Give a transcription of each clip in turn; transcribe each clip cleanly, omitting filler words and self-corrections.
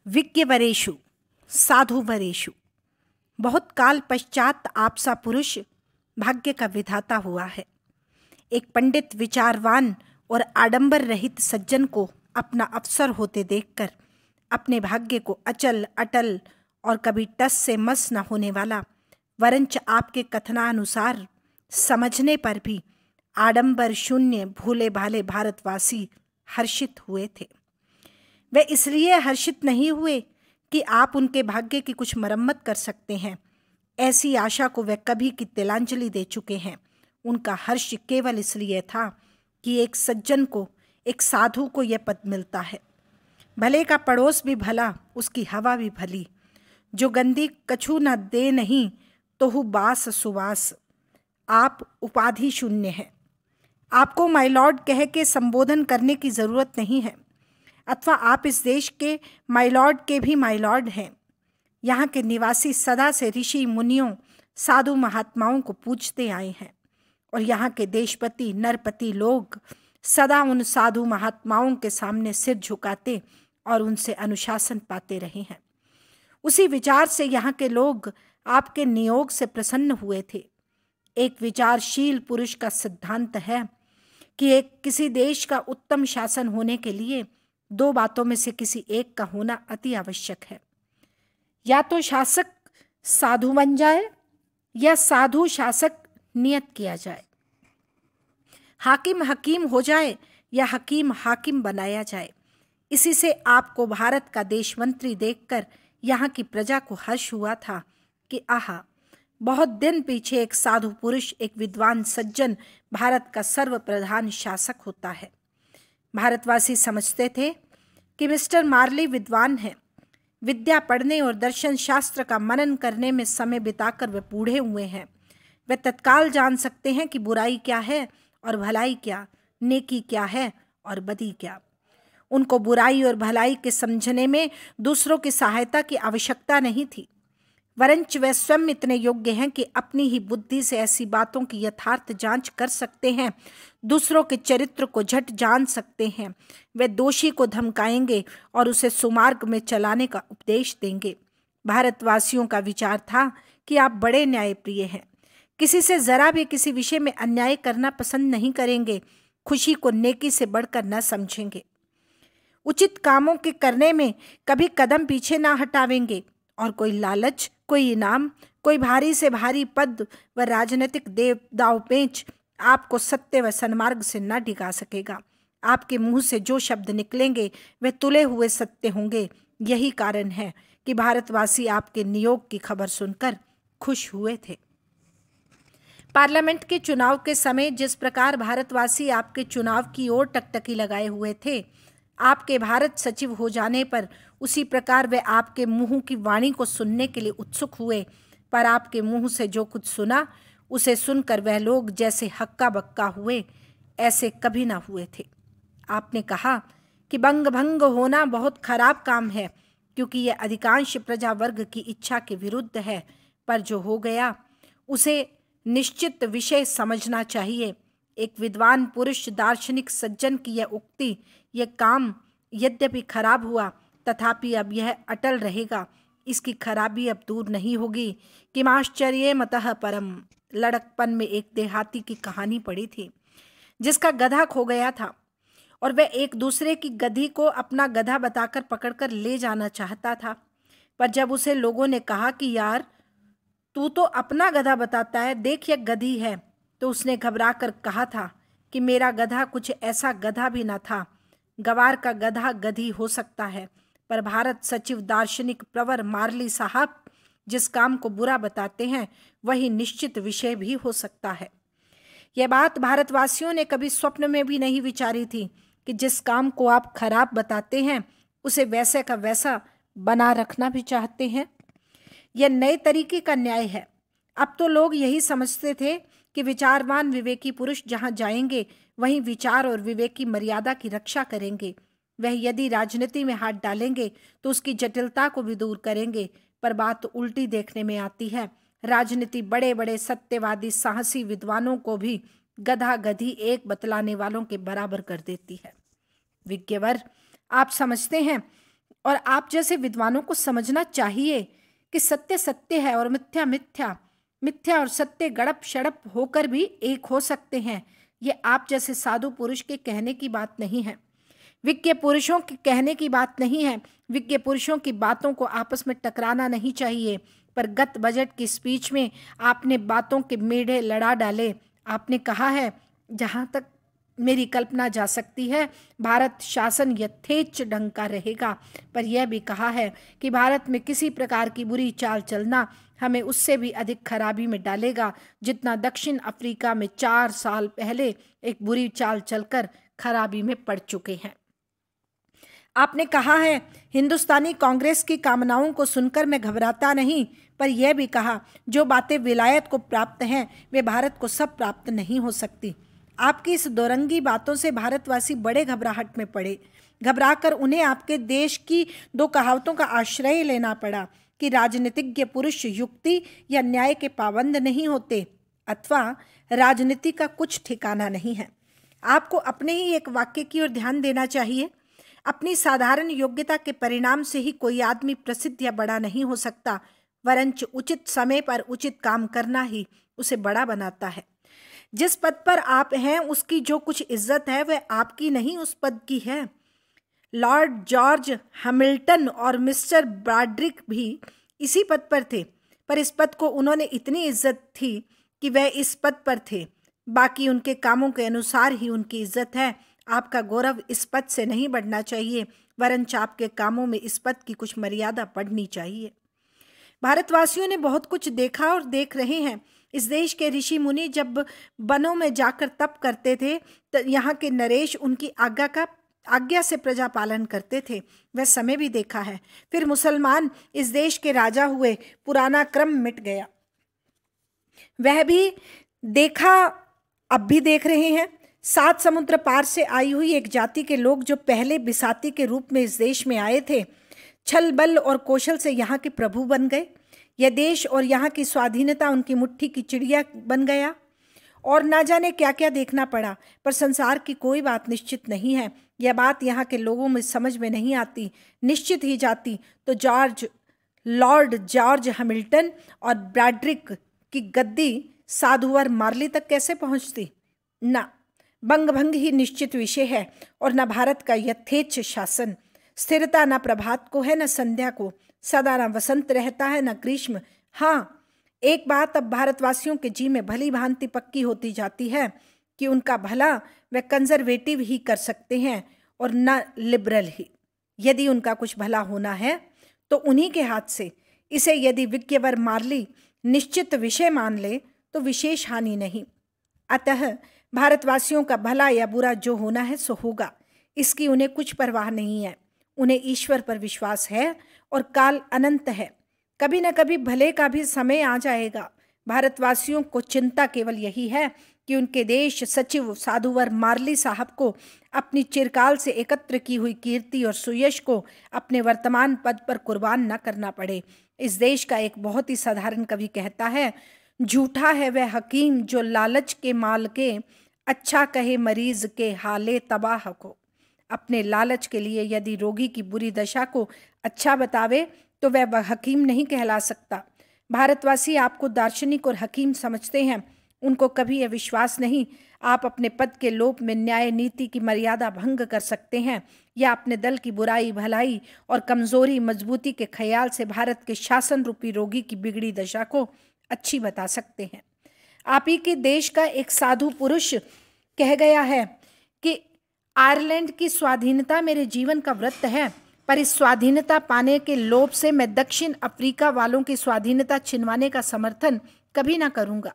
विज्ञवरेषु साधुवरेषु। बहुत काल पश्चात आपसा पुरुष भाग्य का विधाता हुआ है। एक पंडित, विचारवान और आडंबर रहित सज्जन को अपना अवसर होते देखकर अपने भाग्य को अचल अटल और कभी टस से मस न होने वाला, वरंच आपके कथनानुसार समझने पर भी आडंबर शून्य भोले भाले भारतवासी हर्षित हुए थे। वे इसलिए हर्षित नहीं हुए कि आप उनके भाग्य की कुछ मरम्मत कर सकते हैं। ऐसी आशा को वे कभी की तिलांजलि दे चुके हैं। उनका हर्ष केवल इसलिए था कि एक सज्जन को, एक साधु को यह पद मिलता है। भले का पड़ोस भी भला, उसकी हवा भी भली। जो गंदी कछु न दे नहीं, तो हु बास सुवास। आप उपाधि शून्य हैं। आपको माय लॉर्ड कह के संबोधन करने की जरूरत नहीं है, अथवा आप इस देश के माय लॉर्ड के भी माय लॉर्ड हैं। यहाँ के निवासी सदा से ऋषि मुनियों, साधु महात्माओं को पूजते आए हैं, और यहाँ के देशपति नरपति लोग सदा उन साधु महात्माओं के सामने सिर झुकाते और उनसे अनुशासन पाते रहे हैं। उसी विचार से यहाँ के लोग आपके नियोग से प्रसन्न हुए थे। एक विचारशील पुरुष का सिद्धांत है कि किसी देश का उत्तम शासन होने के लिए दो बातों में से किसी एक का होना अति आवश्यक है। या तो शासक साधु बन जाए, या साधु शासक नियत किया जाए। हाकिम हकीम हो जाए, या हकीम हाकिम बनाया जाए। इसी से आपको भारत का देशमंत्री देखकर यहाँ की प्रजा को हर्ष हुआ था कि आहा, बहुत दिन पीछे एक साधु पुरुष, एक विद्वान सज्जन भारत का सर्वप्रधान शासक होता है। भारतवासी समझते थे कि मिस्टर मार्ली विद्वान हैं। विद्या पढ़ने और दर्शन शास्त्र का मनन करने में समय बिताकर वे बूढ़े हुए हैं। वे तत्काल जान सकते हैं कि बुराई क्या है और भलाई क्या, नेकी क्या है और बदी क्या। उनको बुराई और भलाई के समझने में दूसरों की सहायता की आवश्यकता नहीं थी, वरंच वे स्वयं इतने योग्य हैं कि अपनी ही बुद्धि से ऐसी बातों की यथार्थ जांच कर सकते हैं, दूसरों के चरित्र को झट जान सकते हैं। वे दोषी को धमकाएंगे और उसे सुमार्ग में चलाने का उपदेश देंगे। भारतवासियों का विचार था कि आप बड़े न्यायप्रिय हैं, किसी से जरा भी किसी विषय में अन्याय करना पसंद नहीं करेंगे, खुशी को नेकी से बढ़कर न समझेंगे, उचित कामों के करने में कभी कदम पीछे ना हटावेंगे, और कोई लालच, कोई इनाम, कोई भारी से भारी पद व राजनीतिक दावपेंच आपको सत्य व सन्मार्ग से न डिगा सकेगा। आपके मुंह से जो शब्द निकलेंगे वे तुले हुए सत्य होंगे। यही कारण है कि भारतवासी आपके नियोग की खबर सुनकर खुश हुए थे। पार्लियामेंट के चुनाव के समय जिस प्रकार भारतवासी आपके चुनाव की ओर टकटकी लगाए हुए थे, आपके भारत सचिव हो जाने पर उसी प्रकार वे आपके मुंह की वाणी को सुनने के लिए उत्सुक हुए। पर आपके मुंह से जो कुछ सुना, उसे सुनकर वह लोग जैसे हक्का बक्का हुए, ऐसे कभी ना हुए थे। आपने कहा कि बंग भंग होना बहुत खराब काम है, क्योंकि यह अधिकांश प्रजा वर्ग की इच्छा के विरुद्ध है। पर जो हो गया उसे निश्चित विषय समझना चाहिए। एक विद्वान पुरुष, दार्शनिक सज्जन की यह उक्ति, यह काम यद्यपि खराब हुआ, तथापि अब यह अटल रहेगा। इसकी खराबी अब दूर नहीं होगी। किमाश्चर्ये मतः परम। लड़कपन में एक देहाती की कहानी पढ़ी थी, जिसका गधा खो गया था, और वह एक दूसरे की गधी को अपना गधा बताकर पकड़कर ले जाना चाहता था। पर जब उसे लोगों ने कहा कि यार, तू तो अपना गधा बताता है, देख यह गधी है, तो उसने घबराकर कहा था कि मेरा गधा कुछ ऐसा गधा भी न था। गवार का गधा गधी हो सकता है, पर भारत सचिव दार्शनिक प्रवर मार्ली साहब जिस काम को बुरा बताते हैं, वही निश्चित विषय भी हो सकता है। यह बात भारतवासियों ने कभी स्वप्न में भी नहीं विचारी थी कि जिस काम को आप खराब बताते हैं, उसे वैसे का वैसा बना रखना भी चाहते हैं। यह नए तरीके का न्याय है। अब तो लोग यही समझते थे कि विचारवान विवेकी पुरुष जहाँ जाएंगे, वहीं विचार और विवेक की मर्यादा की रक्षा करेंगे। वह यदि राजनीति में हाथ डालेंगे तो उसकी जटिलता को भी दूर करेंगे। पर बात तो उल्टी देखने में आती है। राजनीति बड़े बड़े सत्यवादी साहसी विद्वानों को भी गधा गधी एक बतलाने वालों के बराबर कर देती है। विज्ञवर, आप समझते हैं और आप जैसे विद्वानों को समझना चाहिए कि सत्य सत्य है और मिथ्या मिथ्या, मिथ्या और सत्य गड़प शड़प होकर भी एक हो सकते हैं। ये आप जैसे साधु पुरुष के कहने की बात नहीं है, विज्ञ पुरुषों के कहने की बात नहीं है। विज्ञ पुरुषों की बातों को आपस में टकराना नहीं चाहिए। पर गत बजट की स्पीच में आपने बातों के मेढ़े लड़ा डाले। आपने कहा है, जहाँ तक मेरी कल्पना जा सकती है, भारत शासन यथेच्छ ढंग का रहेगा। पर यह भी कहा है कि भारत में किसी प्रकार की बुरी चाल चलना हमें उससे भी अधिक खराबी में डालेगा, जितना दक्षिण अफ्रीका में 4 साल पहले एक बुरी चाल चलकर खराबी में पड़ चुके हैं। आपने कहा है, हिंदुस्तानी कांग्रेस की कामनाओं को सुनकर मैं घबराता नहीं, पर यह भी कहा, जो बातें विलायत को प्राप्त हैं वे भारत को सब प्राप्त नहीं हो सकती। आपकी इस दोरंगी बातों से भारतवासी बड़े घबराहट में पड़े। घबराकर उन्हें आपके देश की 2 कहावतों का आश्रय लेना पड़ा कि राजनीतिज्ञ पुरुष युक्ति या न्याय के पाबंद नहीं होते, अथवा राजनीति का कुछ ठिकाना नहीं है। आपको अपने ही एक वाक्य की ओर ध्यान देना चाहिए। अपनी साधारण योग्यता के परिणाम से ही कोई आदमी प्रसिद्ध या बड़ा नहीं हो सकता, वरंच उचित समय पर उचित काम करना ही उसे बड़ा बनाता है। जिस पद पर आप हैं उसकी जो कुछ इज्जत है वह आपकी नहीं, उस पद की है। लॉर्ड जॉर्ज हैमिल्टन और मिस्टर ब्रॉड्रिक भी इसी पद पर थे, पर इस पद को उन्होंने इतनी इज्जत थी कि वह इस पद पर थे। बाकी उनके कामों के अनुसार ही उनकी इज्जत है। आपका गौरव इस पद से नहीं बढ़ना चाहिए, वरंच आपके कामों में इस पद की कुछ मर्यादा पड़नी चाहिए। भारतवासियों ने बहुत कुछ देखा और देख रहे हैं। इस देश के ऋषि मुनि जब वनों में जाकर तप करते थे तो यहाँ के नरेश उनकी आज्ञा से प्रजा पालन करते थे, वह समय भी देखा है। फिर मुसलमान इस देश के राजा हुए, पुराना क्रम मिट गया, वह भी देखा, अब भी देख रहे हैं। 7 समुद्र पार से आई हुई एक जाति के लोग जो पहले बिसाती के रूप में इस देश में आए थे, छल बल और कौशल से यहाँ के प्रभु बन गए। यह देश और यहाँ की स्वाधीनता उनकी मुट्ठी की चिड़िया बन गया और ना जाने क्या क्या देखना पड़ा। पर संसार की कोई बात निश्चित नहीं है। यह बात यहाँ के लोगों में समझ में नहीं आती। निश्चित ही जाती तो लॉर्ड जॉर्ज हैमिल्टन और ब्रॉड्रिक की गद्दी साधुवर मार्ली तक कैसे पहुँचती? ना, बंगभंग ही निश्चित विषय है और न भारत का यथेच्छ शासन। स्थिरता न प्रभात को है न संध्या को, सदा न वसंत रहता है न ग्रीष्म। हाँ, एक बात अब भारतवासियों के जी में भली भांति पक्की होती जाती है कि उनका भला वे कंजर्वेटिव ही कर सकते हैं और न लिबरल ही। यदि उनका कुछ भला होना है तो उन्हीं के हाथ से। इसे यदि विज्ञवर मार्ली निश्चित विषय मान ले तो विशेष हानि नहीं। अतः भारतवासियों का भला या बुरा जो होना है सो होगा, इसकी उन्हें कुछ परवाह नहीं है। उन्हें ईश्वर पर विश्वास है और काल अनंत है। कभी न कभी भले का भी समय आ जाएगा। भारतवासियों को चिंता केवल यही है कि उनके देश सचिव साधुवर मार्ली साहब को अपनी चिरकाल से एकत्र की हुई कीर्ति और सुयश को अपने वर्तमान पद पर कुर्बान न करना पड़े। इस देश का एक बहुत ही साधारण कवि कहता है, झूठा है वह हकीम जो लालच के माल के, अच्छा कहे मरीज के हाले तबाह को। अपने लालच के लिए यदि रोगी की बुरी दशा को अच्छा बतावे तो वह हकीम नहीं कहला सकता। भारतवासी आपको दार्शनिक और हकीम समझते हैं, उनको कभी यह विश्वास नहीं आप अपने पद के लोभ में न्याय नीति की मर्यादा भंग कर सकते हैं या अपने दल की बुराई भलाई और कमजोरी मजबूती के ख्याल से भारत के शासन रूपी रोगी की बिगड़ी दशा को अच्छी बता सकते हैं। आप ही के देश का एक साधु पुरुष कह गया है कि आयरलैंड की स्वाधीनता मेरे जीवन का व्रत है, पर इस स्वाधीनता पाने के लोभ से मैं दक्षिण अफ्रीका वालों की स्वाधीनता छिनवाने का समर्थन कभी ना करूंगा।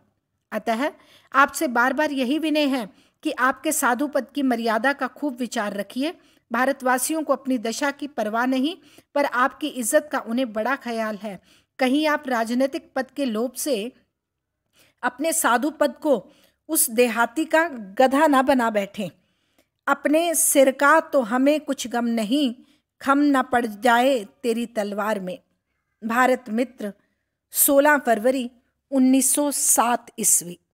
अतः आपसे बार बार यही विनय है कि आपके साधु पद की मर्यादा का खूब विचार रखिए। भारतवासियों को अपनी दशा की परवाह नहीं, पर आपकी इज्जत का उन्हें बड़ा ख्याल है। कहीं आप राजनीतिक पद के लोभ से अपने साधु पद को उस देहाती का गधा ना बना बैठें। अपने सिर का तो हमें कुछ गम नहीं, खम न पड़ जाए तेरी तलवार में। भारत मित्र 16 फरवरी 1907 ईस्वी।